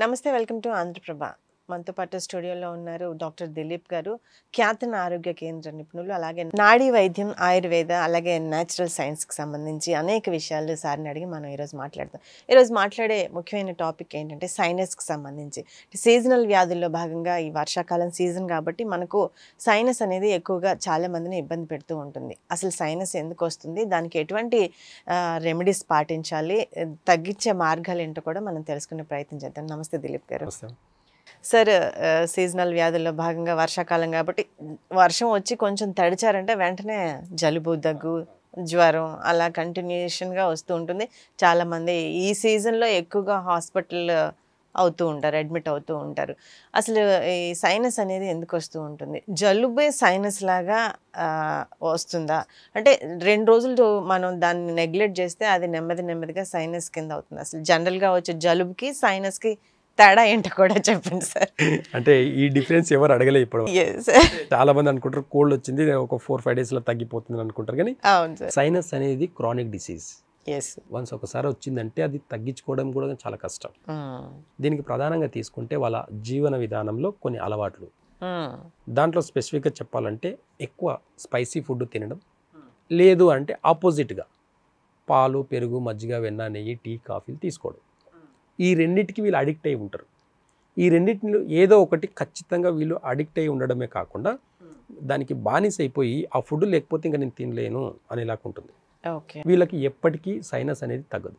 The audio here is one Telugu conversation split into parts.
నమస్తే, వెల్కమ్ టు ఆంధ్రప్రభ. మనతో పాటు స్టూడియోలో ఉన్నారు డాక్టర్ దిలీప్ గారు, ఖ్యాతన ఆరోగ్య కేంద్ర నిపుణులు, అలాగే నాడీ వైద్యం, ఆయుర్వేద, అలాగే న్యాచురల్ సైన్స్కి సంబంధించి అనేక విషయాలు సార్ని అడిగి మనం ఈరోజు మాట్లాడతాం. ఈరోజు మాట్లాడే ముఖ్యమైన టాపిక్ ఏంటంటే సైనస్కి సంబంధించి. సీజనల్ వ్యాధుల్లో భాగంగా ఈ వర్షాకాలం సీజన్ కాబట్టి మనకు సైనస్ అనేది ఎక్కువగా చాలామందిని ఇబ్బంది పెడుతూ ఉంటుంది. అసలు సైనస్ ఎందుకు వస్తుంది, దానికి ఎటువంటి రెమెడీస్ పాటించాలి, తగ్గించే మార్గాలు ఏంటో కూడా మనం తెలుసుకునే ప్రయత్నం చేద్దాం. నమస్తే దిలీప్ గారు. సార్, సీజనల్ వ్యాధుల్లో భాగంగా వర్షాకాలం కాబట్టి వర్షం వచ్చి కొంచెం తడిచారంటే వెంటనే జలుబు, దగ్గు, జ్వరం అలా కంటిన్యూషన్గా వస్తూ ఉంటుంది. చాలామంది ఈ సీజన్లో ఎక్కువగా హాస్పిటల్ అవుతూ ఉంటారు, అడ్మిట్ అవుతూ ఉంటారు. అసలు ఈ సైనస్ అనేది ఎందుకు వస్తూ ఉంటుంది? జలుబే సైనస్ లాగా వస్తుందా? అంటే 2 రోజులు మనం దాన్ని నెగ్లెక్ట్ చేస్తే అది నెమ్మదిగా సైనస్ కింద అవుతుంది. అసలు జనరల్గా వచ్చే జలుబుకి సైనస్కి తేడా ఏంటో కూడా చెప్పండి సార్. అంటే ఈ డిఫరెన్స్ ఎవరు అడగలే ఇప్పుడు. చాలా మంది అనుకుంటారు కోల్డ్ వచ్చింది ఒక 4-5 డేస్లో తగ్గిపోతుంది అనుకుంటారు, కానీ సైనస్ అనేది క్రానిక్ డిసీజ్. వన్స్ ఒకసారి వచ్చిందంటే అది తగ్గించుకోవడం కూడా చాలా కష్టం. దీనికి ప్రధానంగా తీసుకుంటే వాళ్ళ జీవన విధానంలో కొన్ని అలవాట్లు, దాంట్లో స్పెసిఫిక్గా చెప్పాలంటే ఎక్కువ స్పైసీ ఫుడ్ తినడం, లేదు అంటే ఆపోజిట్గా పాలు, పెరుగు, మజ్జిగ, వెన్న, నెయ్యి, టీ, కాఫీలు తీసుకోవడం. ఈ రెండింటికి వీళ్ళు అడిక్ట్ అయి ఉంటారు. ఈ రెండింటిలో ఏదో ఒకటి ఖచ్చితంగా వీళ్ళు అడిక్ట్ అయి ఉండడమే కాకుండా దానికి బానిస అయిపోయి ఆ ఫుడ్ లేకపోతే ఇంకా నేను తినలేను అనేలాగా ఉంటుంది. వీళ్ళకి ఎప్పటికీ సైనస్ అనేది తగ్గదు.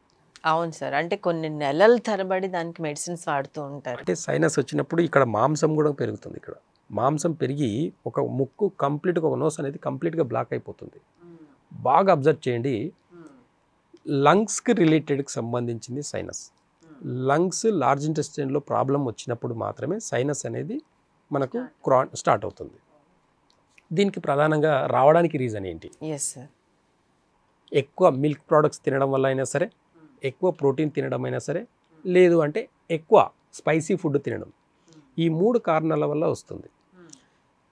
అవును సార్, అంటే కొన్ని నెలల తరబడి దానికి మెడిసిన్స్ వాడుతూ ఉంటారు. అంటే సైనస్ వచ్చినప్పుడు ఇక్కడ మాంసం కూడా పెరుగుతుంది. ఇక్కడ మాంసం పెరిగి ఒక ముక్కు కంప్లీట్గా, ఒక నోస్ అనేది కంప్లీట్గా బ్లాక్ అయిపోతుంది. బాగా అబ్జర్వ్ చేయండి, లంగ్స్కి రిలేటెడ్కి సంబంధించింది సైనస్. లంగ్స్, లార్జ్ ఇంటెస్టైన్లో ప్రాబ్లం వచ్చినప్పుడు మాత్రమే సైనస్ అనేది మనకు స్టార్ట్ అవుతుంది. దీనికి ప్రధానంగా రావడానికి రీజన్ ఏంటి? ఎక్కువ మిల్క్ ప్రోడక్ట్స్ తినడం వల్ల అయినా సరే, ఎక్కువ ప్రోటీన్ తినడం అయినా సరే, లేదు అంటే ఎక్కువ స్పైసీ ఫుడ్ తినడం, ఈ 3 కారణాల వల్ల వస్తుంది.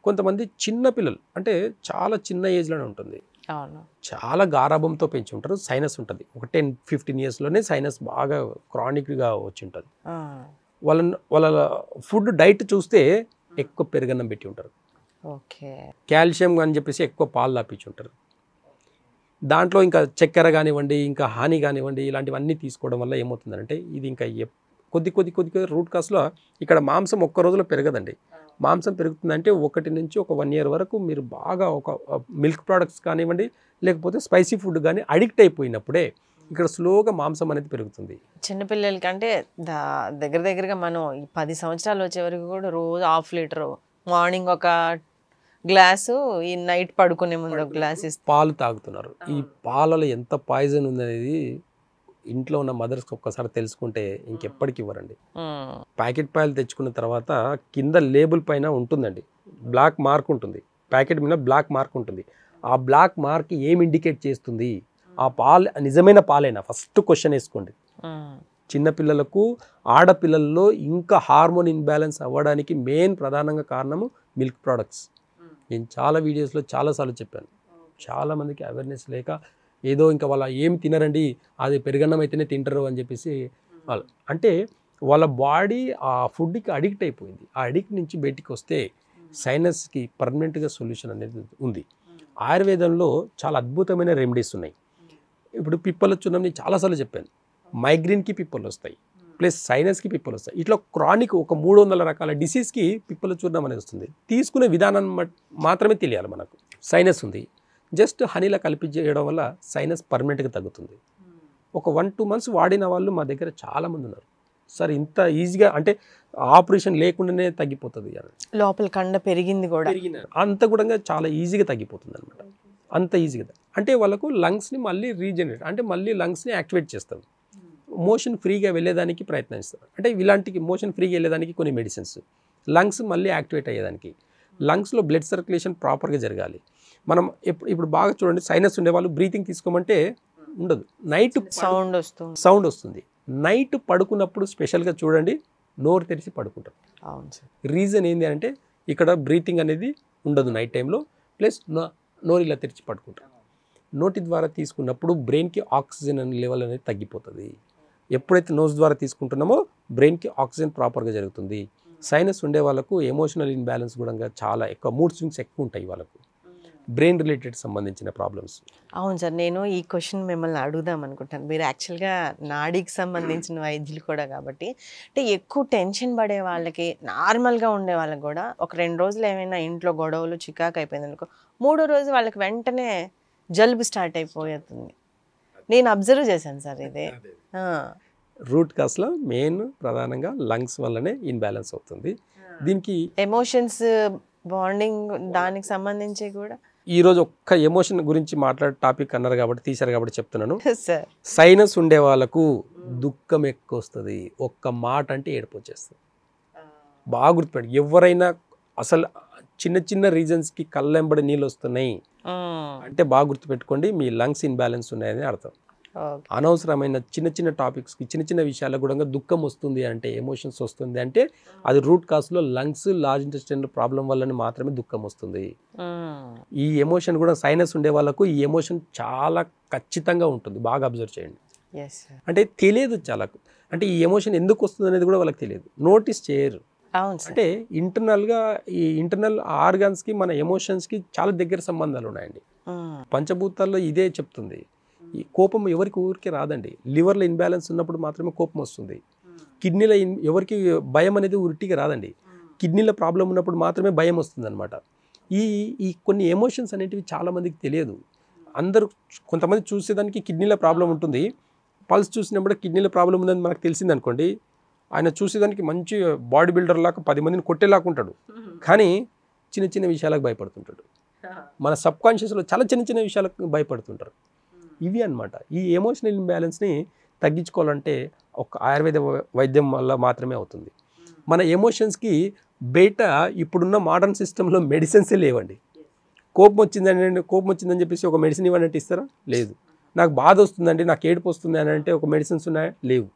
కొంతమంది చిన్న పిల్లలు, అంటే చాలా చిన్న ఏజ్లోనే ఉంటుంది, చాలా గారాభంతో పెంచి ఉంటారు, సైనస్ ఉంటుంది. ఒక 10-15 ఇయర్స్లోనే సైనస్ బాగా క్రానిక్గా వచ్చి ఉంటుంది. వాళ్ళ ఫుడ్ డైట్ చూస్తే ఎక్కువ పెరుగన్నం పెట్టి ఉంటారు, కాల్షియం అని చెప్పేసి ఎక్కువ పాలు తాపించి ఉంటారు. దాంట్లో ఇంకా చక్కెర కానివ్వండి, ఇంకా హాని కానివ్వండి, ఇలాంటివన్నీ తీసుకోవడం వల్ల ఏమవుతుందంటే ఇది ఇంకా కొద్ది రూట్ కాస్లో ఇక్కడ మాంసం ఒక్క రోజులో పెరగదండి. మాంసం పెరుగుతుందంటే 1 నుంచి 1 ఇయర్ వరకు మీరు బాగా ఒక మిల్క్ ప్రోడక్ట్స్ కానివ్వండి, లేకపోతే స్పైసీ ఫుడ్ కానీ అడిక్ట్ అయిపోయినప్పుడే ఇక్కడ స్లోగా మాంసం అనేది పెరుగుతుంది. చిన్నపిల్లలకి అంటే దగ్గరగా మనం 10 సంవత్సరాలు వచ్చే వరకు కూడా రోజు 1/2 లీటరు, మార్నింగ్ ఒక గ్లాసు, ఈ నైట్ పడుకునే ముందు ఒక గ్లాస్ పాలు తాగుతున్నారు. ఈ పాలలో ఎంత పాయిజన్ ఉందనేది ఇంట్లో ఉన్న మదర్స్కి ఒక్కసారి తెలుసుకుంటే ఇంకెప్పటికి ఇవ్వరండి. ప్యాకెట్ పాయలు తెచ్చుకున్న తర్వాత కింద లేబుల్ పైన ఉంటుందండి, బ్లాక్ మార్క్ ఉంటుంది, ప్యాకెట్ మీద బ్లాక్ మార్క్ ఉంటుంది. ఆ బ్లాక్ మార్క్ ఏం ఇండికేట్ చేస్తుంది? ఆ పాలు నిజమైన పాలైనా? ఫస్ట్ క్వశ్చన్ వేసుకోండి. చిన్నపిల్లలకు, ఆడపిల్లల్లో ఇంకా హార్మోన్ ఇన్బ్యాలెన్స్ అవ్వడానికి మెయిన్ ప్రధానంగా కారణము మిల్క్ ప్రోడక్ట్స్. నేను చాలా వీడియోస్లో చాలాసార్లు చెప్పాను. చాలామందికి అవేర్నెస్ లేక ఏదో ఇంకా వాళ్ళ ఏమి తినరండి, అది పెరుగన్నం అయితేనే తింటారు అని చెప్పేసి వాళ్ళు, అంటే వాళ్ళ బాడీ ఆ ఫుడ్కి అడిక్ట్ అయిపోయింది. ఆ అడిక్ట్ నుంచి బయటికి వస్తే సైనస్కి పర్మనెంట్గా సొల్యూషన్ అనేది ఉంది. ఆయుర్వేదంలో చాలా అద్భుతమైన రెమెడీస్ ఉన్నాయి. ఇప్పుడు పిప్పల చూర్ణం నేను చాలాసార్లు చెప్పాను, మైగ్రేన్కి పిప్పలు వస్తాయి, ప్లస్ సైనస్కి పిప్పలు వస్తాయి. ఇట్లా క్రానిక్ ఒక 300 రకాల డిసీజ్కి పిప్పల చూర్ణం అనేది వస్తుంది. తీసుకునే విధానం మాత్రమే తెలియాలి మనకు. సైనస్ ఉంది, జస్ట్ హనీలా కలిపి చేయడం వల్ల సైనస్ పర్మనెంట్గా తగ్గుతుంది. ఒక 1-2 మంత్స్ వాడిన వాళ్ళు మా దగ్గర చాలామంది ఉన్నారు. సార్ ఇంత ఈజీగా, అంటే ఆపరేషన్ లేకుండానే తగ్గిపోతుంది, లోపల కండ పెరిగింది కూడా, అంత కూడా చాలా ఈజీగా తగ్గిపోతుంది అనమాట. అంత ఈజీగా అంటే వాళ్ళకు లంగ్స్ని మళ్ళీ రీజనరేట్, అంటే మళ్ళీ లంగ్స్ని యాక్టివేట్ చేస్తాం, మోషన్ ఫ్రీగా వెళ్ళేదానికి ప్రయత్నిస్తారు. అంటే ఇలాంటి మోషన్ ఫ్రీగా వెళ్ళేదానికి కొన్ని మెడిసిన్స్, లంగ్స్ మళ్ళీ యాక్టివేట్ అయ్యేదానికి, లంగ్స్లో బ్లడ్ సర్క్యులేషన్ ప్రాపర్గా జరగాలి. మనం ఇప్పుడు బాగా చూడండి, సైనస్ ఉండేవాళ్ళు బ్రీతింగ్ తీసుకోమంటే ఉండదు, నైట్ సౌండ్ వస్తుంది. నైట్ పడుకున్నప్పుడు స్పెషల్గా చూడండి, నోరు తెరిచి పడుకుంటారు. రీజన్ ఏంటి అంటే ఇక్కడ బ్రీతింగ్ అనేది ఉండదు నైట్ టైంలో, ప్లస్ నోరు ఇలా తెరిచి పడుకుంటారు. నోటి ద్వారా తీసుకున్నప్పుడు బ్రెయిన్కి ఆక్సిజన్ లెవెల్ అనేది తగ్గిపోతుంది. ఎప్పుడైతే నోస్ ద్వారా తీసుకుంటున్నామో బ్రెయిన్కి ఆక్సిజన్ ప్రాపర్గా జరుగుతుంది. సైనస్ ఉండే వాళ్ళకు ఎమోషనల్ ఇన్బ్యాలెన్స్ కూడా చాలా ఎక్కువ, మూడ్ స్వింగ్స్ ఎక్కువ ఉంటాయి వాళ్ళకు, బ్రెయిన్ రిలేటెడ్ సంబంధించిన ప్రాబ్లమ్స్. అవును సార్, నేను ఈ క్వశ్చన్ మిమ్మల్ని అడుగుదాం అనుకుంటాను. మీరు యాక్చువల్గా నాడీకి సంబంధించిన వైద్యులు కూడా కాబట్టి, అంటే ఎక్కువ టెన్షన్ పడే వాళ్ళకి, నార్మల్గా ఉండే వాళ్ళకి కూడా ఒక 2 రోజులు ఏమైనా ఇంట్లో గొడవలు చికాకు అయిపోయింది అనుకో, 3వ రోజు వాళ్ళకి వెంటనే జలుబు స్టార్ట్ అయిపోతుంది. నేను అబ్జర్వ్ చేశాను సార్ ఇది. రూట్ కాస్లో మెయిన్ ప్రధానంగా లంగ్స్ వల్లనే ఇన్బ్యాలెన్స్ అవుతుంది. దీనికి ఎమోషన్స్, బాండింగ్ దానికి సంబంధించి కూడా. ఈరోజు ఒక్క ఎమోషన్ గురించి మాట్లాడే టాపిక్ అన్నారు కాబట్టి, తీశారు కాబట్టి చెప్తున్నాను. సార్, సైనస్ ఉండే వాళ్ళకు దుఃఖం ఎక్కువ వస్తుంది, ఒక్క మాట అంటే ఏడుపు వచ్చేస్తుంది. బాగా గుర్తుపెట్టి, ఎవరైనా అసలు చిన్న చిన్న రీజన్స్కి కళ్ళెంబడి నీళ్ళు వస్తున్నాయి అంటే బాగా గుర్తుపెట్టుకోండి, మీ లంగ్స్ ఇన్బ్యాలెన్స్ ఉన్నాయని అర్థం. అనవసరమైన చిన్న చిన్న టాపిక్స్కి, చిన్న చిన్న విషయాలకు కూడా దుఃఖం వస్తుంది అంటే, ఎమోషన్స్ వస్తుంది అంటే అది రూట్ కాస్లో లంగ్స్, లార్జ్ ఇంటెస్టైన్ ప్రాబ్లం వల్లనే మాత్రమే దుఃఖం వస్తుంది. ఈ ఎమోషన్ కూడా సైనస్ ఉండే వాళ్ళకు ఈ ఎమోషన్ చాలా ఖచ్చితంగా ఉంటుంది, బాగా అబ్జర్వ్ చేయండి. అంటే తెలియదు చాలా, అంటే ఈ ఎమోషన్ ఎందుకు వస్తుంది అనేది కూడా వాళ్ళకి తెలియదు, నోటీస్ చేయరు. అంటే ఇంటర్నల్గా ఈ ఇంటర్నల్ ఆర్గాన్స్కి మన ఎమోషన్స్కి చాలా దగ్గర సంబంధాలు ఉన్నాయండి. పంచభూతాల్లో ఇదే చెప్తుంది. ఈ కోపం ఎవరికి ఊరికే రాదండి, లివర్లో ఇన్బ్యాలెన్స్ ఉన్నప్పుడు మాత్రమే కోపం వస్తుంది. కిడ్నీలో ఎవరికి భయం అనేది ఉరిటిగా రాదండి, కిడ్నీలో ప్రాబ్లం ఉన్నప్పుడు మాత్రమే భయం వస్తుంది అనమాట. ఈ ఈ కొన్ని ఎమోషన్స్ అనేటివి చాలామందికి తెలియదు. అందరూ కొంతమంది చూసేదానికి కిడ్నీలో ప్రాబ్లం ఉంటుంది, పల్స్ చూసినప్పుడు కిడ్నీలో ప్రాబ్లం ఉందని మనకు తెలిసింది అనుకోండి, ఆయన చూసేదానికి మంచి బాడీ బిల్డర్ లాగా 10 మందిని కొట్టేలాగా ఉంటాడు, కానీ చిన్న చిన్న విషయాలకు భయపడుతుంటాడు. మన సబ్ కాన్షియస్లో చాలా చిన్న చిన్న విషయాలకు భయపడుతుంటారు. ఇవి అన్నమాట. ఈ ఎమోషనల్ ఇంబ్యాలెన్స్ని తగ్గించుకోవాలంటే ఒక ఆయుర్వేద వైద్యం వల్ల మాత్రమే అవుతుంది. మన ఎమోషన్స్కి బయట ఇప్పుడున్న మోడర్న్ సిస్టంలో మెడిసిన్సే లేవండి. కోపం వచ్చిందని చెప్పేసి ఒక మెడిసిన్ ఇవ్వనంటే ఇస్తారా? లేదు. నాకు బాధ వస్తుందండి, నాకు ఏడుపు వస్తుంది అని అంటే ఒక మెడిసిన్స్ ఉన్నాయా? లేవు.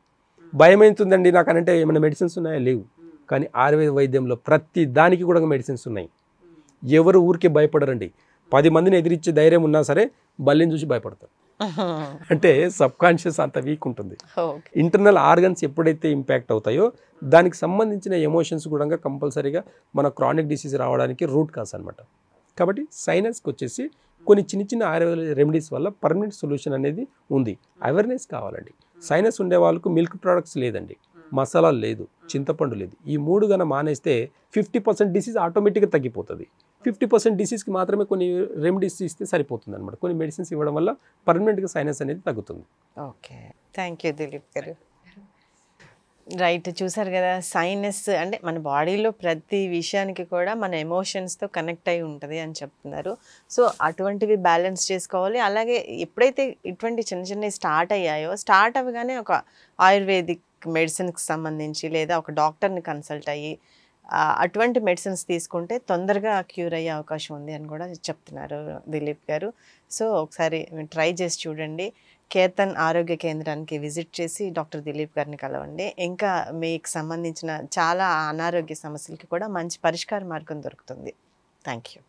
భయం అవుతుందండి నాకు అనంటే ఏమైనా మెడిసిన్స్ ఉన్నాయా? లేవు. కానీ ఆయుర్వేద వైద్యంలో ప్రతి దానికి కూడా మెడిసిన్స్ ఉన్నాయి. ఎవరు ఊరికే భయపడరండి. 10 మందిని ఎదిరించే ధైర్యం ఉన్నా సరే బల్లిని చూసి భయపడతారు. అంటే సబ్ కాన్షియస్ అంత వీక్ ఉంటుంది. ఇంటర్నల్ ఆర్గన్స్ ఎప్పుడైతే ఇంపాక్ట్ అవుతాయో దానికి సంబంధించిన ఎమోషన్స్ కూడా కంపల్సరీగా మన క్రానిక్ డిసీజ్ రావడానికి రూట్ కాస్ అనమాట. కాబట్టి సైనస్కి వచ్చేసి కొన్ని చిన్న చిన్న ఆయుర్వేద రెమెడీస్ వల్ల పర్మనెంట్ సొల్యూషన్ అనేది ఉంది. అవేర్నెస్ కావాలండి. సైనస్ ఉండే వాళ్ళకు మిల్క్ ప్రోడక్ట్స్ లేదండి, మసాలాలు లేదు, చింతపండు లేదు. ఈ 3 గన మానేస్తే 50% డిసీజ్ ఆటోమేటిక్గా తగ్గిపోతుంది. 50% డిసీజ్కి మాత్రమే కొన్ని రెమెడీస్ ఇస్తే సరిపోతుంది అనమాట. కొన్ని మెడిసిన్స్ ఇవ్వడం వల్ల పర్మనెంట్గా సైనస్ అనేది తగ్గుతుంది. ఓకే, థ్యాంక్ యూ దిలీప్ గారు. రైట్, చూసారు కదా, సైనస్ అంటే మన బాడీలో ప్రతి విషయానికి కూడా మన ఎమోషన్స్తో కనెక్ట్ అయి ఉంటుంది అని చెప్తున్నారు. సో అటువంటివి బ్యాలెన్స్ చేసుకోవాలి. అలాగే ఎప్పుడైతే ఇటువంటి చిన్న చిన్నవి స్టార్ట్ అవ్వగానే ఒక ఆయుర్వేదిక్ మెడిసిన్కి సంబంధించి లేదా ఒక డాక్టర్ని కన్సల్ట్ అయ్యి అటువంటి మెడిసిన్స్ తీసుకుంటే తొందరగా క్యూర్ అయ్యే అవకాశం ఉంది అని కూడా చెప్తున్నారు దిలీప్ గారు. సో ఒకసారి ట్రై చేసి చూడండి. కేతన్ ఆరోగ్య కేంద్రానికి విజిట్ చేసి డాక్టర్ దిలీప్ గారిని కలవండి. ఇంకా మీకు సంబంధించిన చాలా అనారోగ్య సమస్యలకి కూడా మంచి పరిష్కార మార్గం దొరుకుతుంది. Thank you.